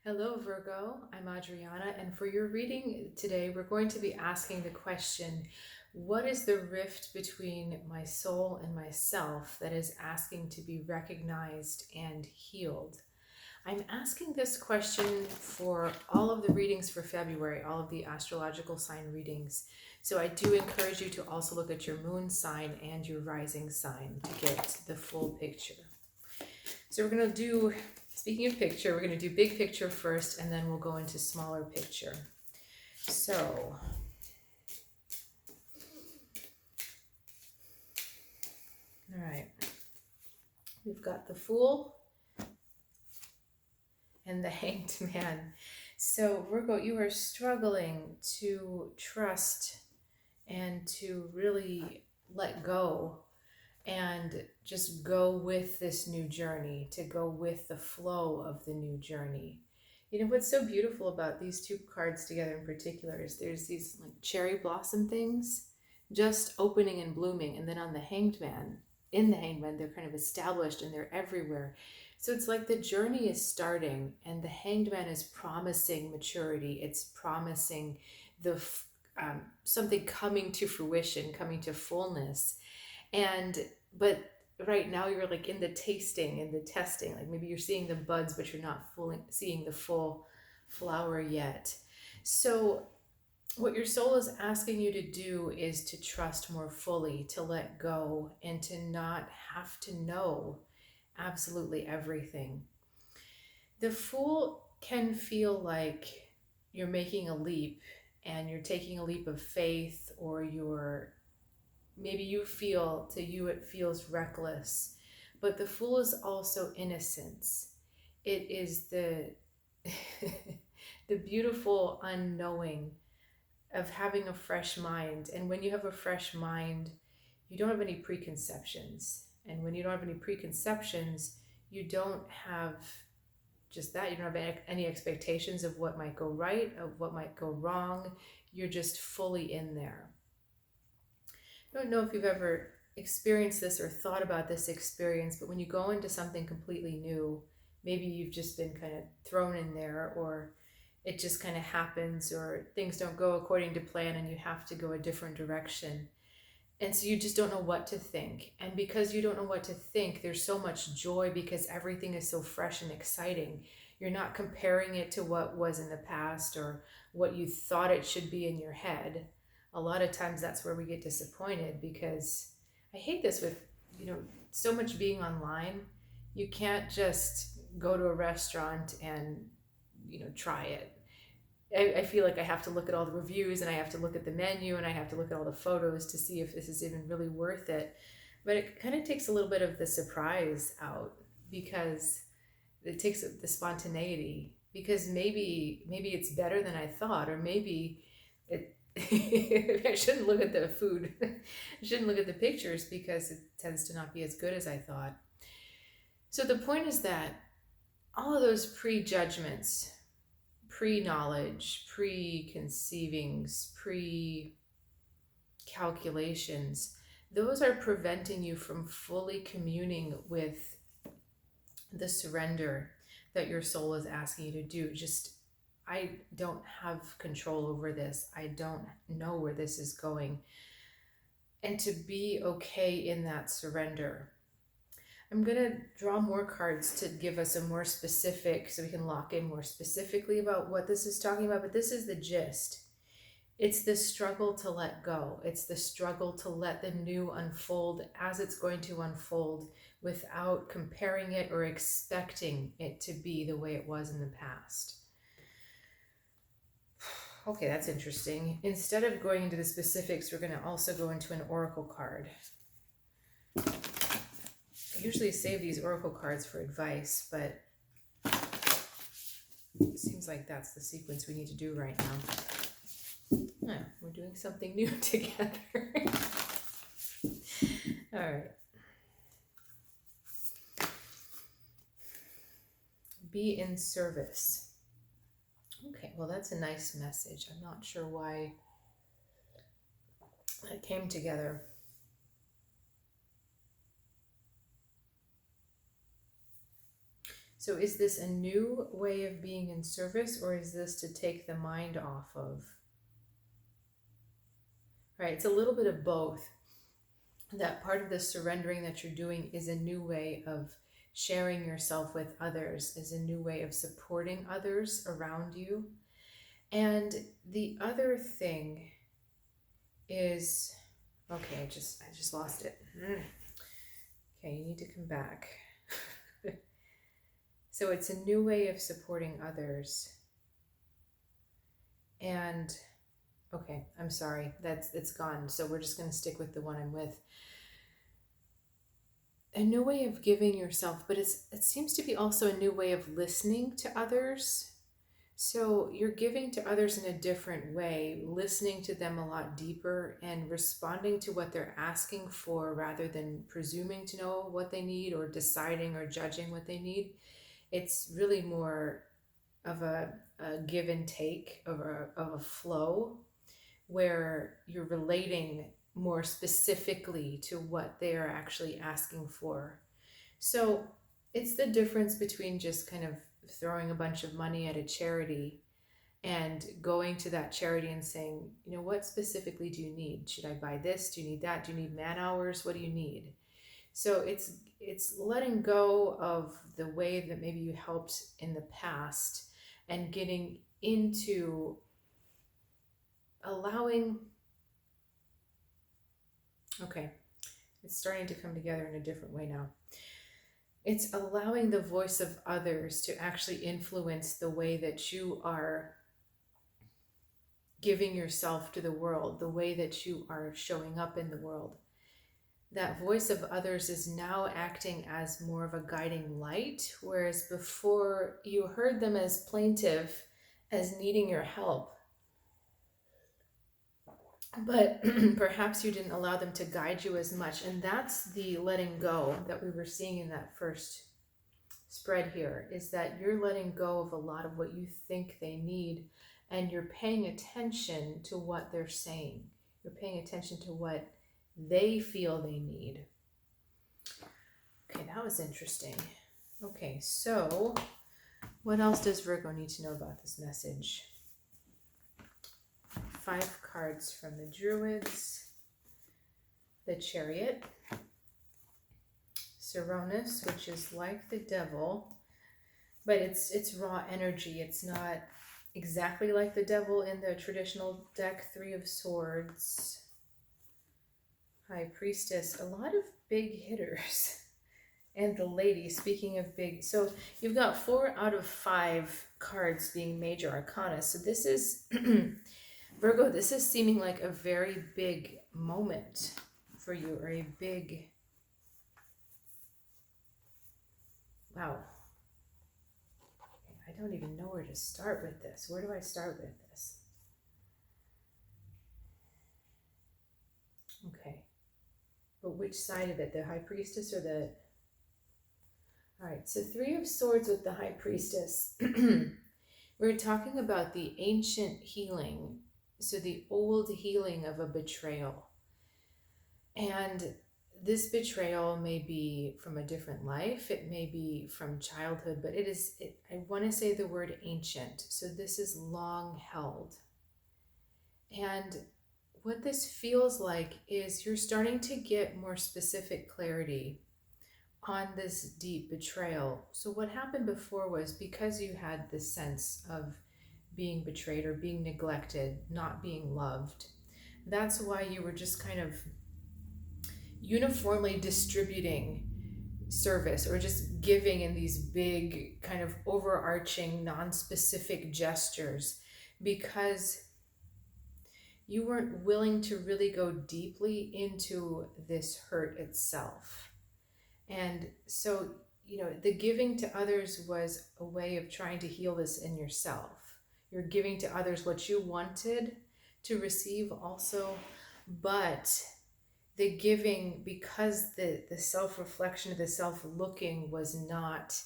Hello, Virgo. I'm Adriana, and for your reading today, we're going to be asking the question, what is the rift between my soul and myself that is asking to be recognized and healed? I'm asking this question for all of the readings for February, all of the astrological sign readings. So I do encourage you to also look at your moon sign and your rising sign to get the full picture. So we're going to do, speaking of picture, we're going to do big picture first, and then we'll go into smaller picture. So, all right, we've got the Fool and the Hanged Man. So Virgo, you are struggling to trust and to really let go and just go with this new journey, to go with the flow of the new journey. You know, what's so beautiful about these two cards together in particular is there's these like cherry blossom things just opening and blooming. And then on the Hanged Man, in the Hanged Man, they're kind of established and they're everywhere. So it's like the journey is starting and the Hanged Man is promising maturity. It's promising the something coming to fruition, coming to fullness. And but right now you're like in the tasting and the testing, like maybe you're seeing the buds but you're not fully seeing the full flower yet. So what your soul is asking you to do is to trust more fully, to let go, and to not have to know absolutely everything. The Fool can feel like you're making a leap, and you're taking a leap of faith, or you're, maybe you feel, to you it feels reckless, but the Fool is also innocence. It is the the beautiful unknowing of having a fresh mind. And when you have a fresh mind, you don't have any preconceptions. And when you don't have any preconceptions, you don't have just that. You don't have any expectations of what might go right, of what might go wrong. You're just fully in there. I don't know if you've ever experienced this or thought about this experience, but when you go into something completely new, maybe you've just been kind of thrown in there, or it just kind of happens, or things don't go according to plan and you have to go a different direction. And so you just don't know what to think. And because you don't know what to think, there's so much joy because everything is so fresh and exciting. You're not comparing it to what was in the past or what you thought it should be in your head. A lot of times that's where we get disappointed, because I hate this with, so much being online. You can't just go to a restaurant and, try it. I feel like I have to look at all the reviews and I have to look at the menu and I have to look at all the photos to see if this is even really worth it. But it kind of takes a little bit of the surprise out, because it takes the spontaneity, because maybe it's better than I thought, or maybe it I shouldn't look at the food. I shouldn't look at the pictures because it tends to not be as good as I thought. So the point is that all of those prejudgments, pre-knowledge, preconceivings, pre-calculations, those are preventing you from fully communing with the surrender that your soul is asking you to do. Just, I don't have control over this. I don't know where this is going. And to be okay in that surrender. I'm going to draw more cards to give us a more specific, so we can lock in more specifically about what this is talking about. But this is the gist. It's the struggle to let go. It's the struggle to let the new unfold as it's going to unfold, without comparing it or expecting it to be the way it was in the past. Okay, that's interesting. Instead of going into the specifics, we're going to also go into an oracle card. I usually save these oracle cards for advice, but it seems like that's the sequence we need to do right now. Yeah, we're doing something new together. All right. Be in service. Okay, well, that's a nice message. I'm not sure why it came together. So is this a new way of being in service, or is this to take the mind off of? Right, it's a little bit of both. That part of the surrendering that you're doing is a new way of sharing yourself with others, is a new way of supporting others around you. And the other thing is, okay, I just lost it. Okay, you need to come back. So it's a new way of supporting others. And okay, I'm sorry, it's gone. So we're just going to stick with the one I'm with. A new way of giving yourself, but it seems to be also a new way of listening to others. So you're giving to others in a different way, listening to them a lot deeper and responding to what they're asking for rather than presuming to know what they need or deciding or judging what they need. It's really more of a give and take, of a flow where you're relating more specifically to what they are actually asking for. So it's the difference between just kind of throwing a bunch of money at a charity and going to that charity and saying, you know, what specifically do you need? Should I buy this? Do you need that? Do you need man hours? What do you need? So it's letting go of the way that maybe you helped in the past and getting into allowing, okay, it's starting to come together in a different way now. It's allowing the voice of others to actually influence the way that you are giving yourself to the world, the way that you are showing up in the world. That voice of others is now acting as more of a guiding light, whereas before you heard them as plaintive, as needing your help. But perhaps you didn't allow them to guide you as much. And that's the letting go that we were seeing in that first spread here, is that you're letting go of a lot of what you think they need, and you're paying attention to what they're saying. You're paying attention to what they feel they need. Okay, that was interesting. Okay, so what else does Virgo need to know about this message? 5 cards from the Druids, the Chariot, Cronus, which is like the devil, but it's raw energy. It's not exactly like the devil in the traditional deck. 3 of Swords, High Priestess, a lot of big hitters. And the Lady, speaking of big, so you've got 4 out of 5 cards being major arcana. So this is, Virgo, this is seeming like a very big moment for you, or a big, wow. I don't even know where to start with this. Where do I start with this? Okay. But which side of it? The High Priestess or the... All right, so 3 of Swords with the High Priestess. We're talking about the ancient healing. So the old healing of a betrayal. And this betrayal may be from a different life. It may be from childhood, but I want to say the word ancient. So this is long held. And what this feels like is you're starting to get more specific clarity on this deep betrayal. So what happened before was, because you had this sense of being betrayed or being neglected, not being loved, that's why you were just kind of uniformly distributing service or just giving in these big kind of overarching non-specific gestures, because you weren't willing to really go deeply into this hurt itself. And so, the giving to others was a way of trying to heal this in yourself. You're giving to others what you wanted to receive also, but the giving, because the self-reflection, the self-looking was not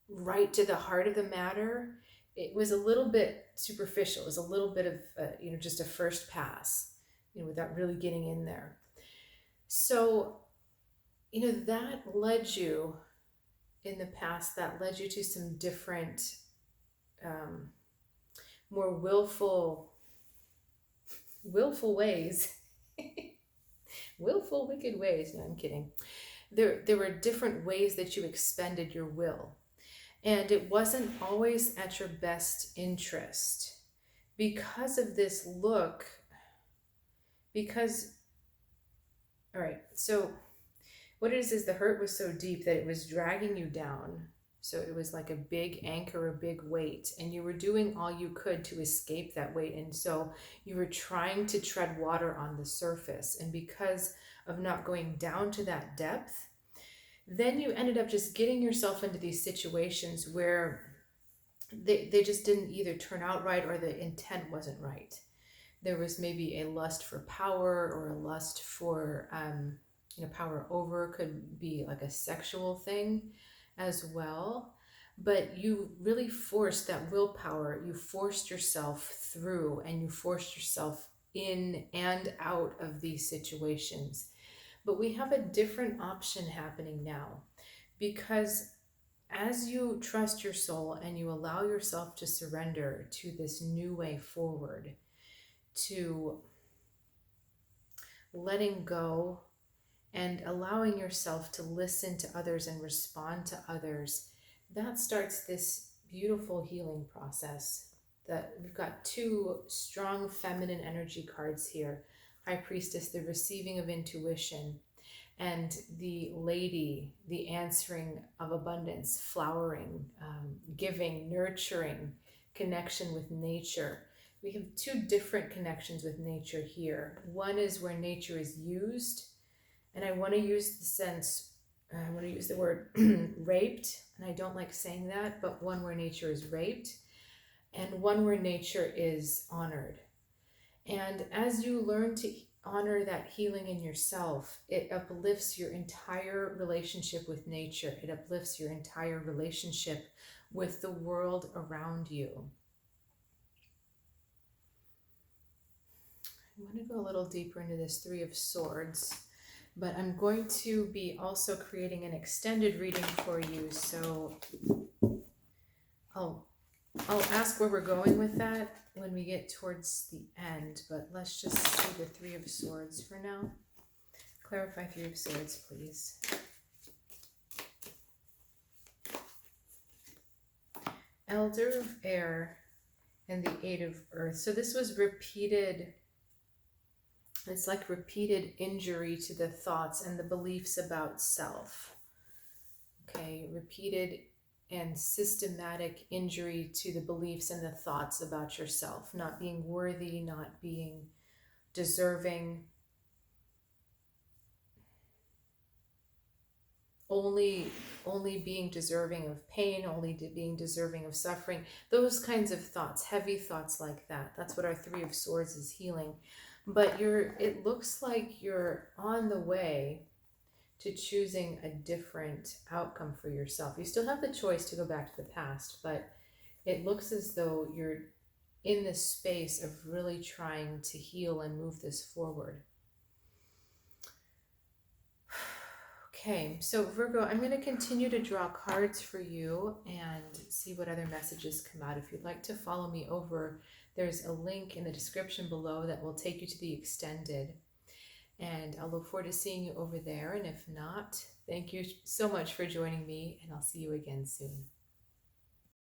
right to the heart of the matter, it was a little bit superficial. It was a little bit of, just a first pass, without really getting in there. So, that led you in the past that led you to some different, um, more willful ways, willful, wicked ways. No, I'm kidding. There were different ways that you expended your will, and it wasn't always at your best interest. Because of this look, because, all right, so what it is the hurt was so deep that it was dragging you down. So it was like a big anchor, a big weight, and you were doing all you could to escape that weight. And so you were trying to tread water on the surface. And because of not going down to that depth, then you ended up just getting yourself into these situations where they just didn't either turn out right or the intent wasn't right. There was maybe a lust for power or a lust for, power over, could be like a sexual thing as well. But you really forced that willpower, you forced yourself through, and you forced yourself in and out of these situations. But we have a different option happening now, because as you trust your soul and you allow yourself to surrender to this new way forward, to letting go and allowing yourself to listen to others and respond to others, that starts this beautiful healing process. That we've got two strong feminine energy cards here: High Priestess, the receiving of intuition, and the Lady, the answering of abundance, flowering, giving, nurturing, connection with nature. We have two different connections with nature here. One is where nature is used, and I want to use I want to use the word raped, and I don't like saying that, but one where nature is raped, and one where nature is honored. And as you learn to honor that healing in yourself, it uplifts your entire relationship with nature. It uplifts your entire relationship with the world around you. I'm going to go a little deeper into this Three of Swords, but I'm going to be also creating an extended reading for you. So I'll ask where we're going with that when we get towards the end, but let's just see the Three of Swords for now. Clarify Three of Swords, please. Elder of Air and the Eight of Earth. So this was repeated, it's like repeated injury to the thoughts and the beliefs about self. Okay, repeated and systematic injury to the beliefs and the thoughts about yourself, not being worthy, not being deserving, only being deserving of pain, only being deserving of suffering, those kinds of thoughts, heavy thoughts like that. That's what our Three of Swords is healing. But it looks like you're on the way to choosing a different outcome for yourself. You still have the choice to go back to the past, but it looks as though you're in this space of really trying to heal and move this forward. Okay, so Virgo, I'm going to continue to draw cards for you and see what other messages come out. If you'd like to follow me over, there's a link in the description below that will take you to the extended. And I'll look forward to seeing you over there. And if not, thank you so much for joining me, and I'll see you again soon.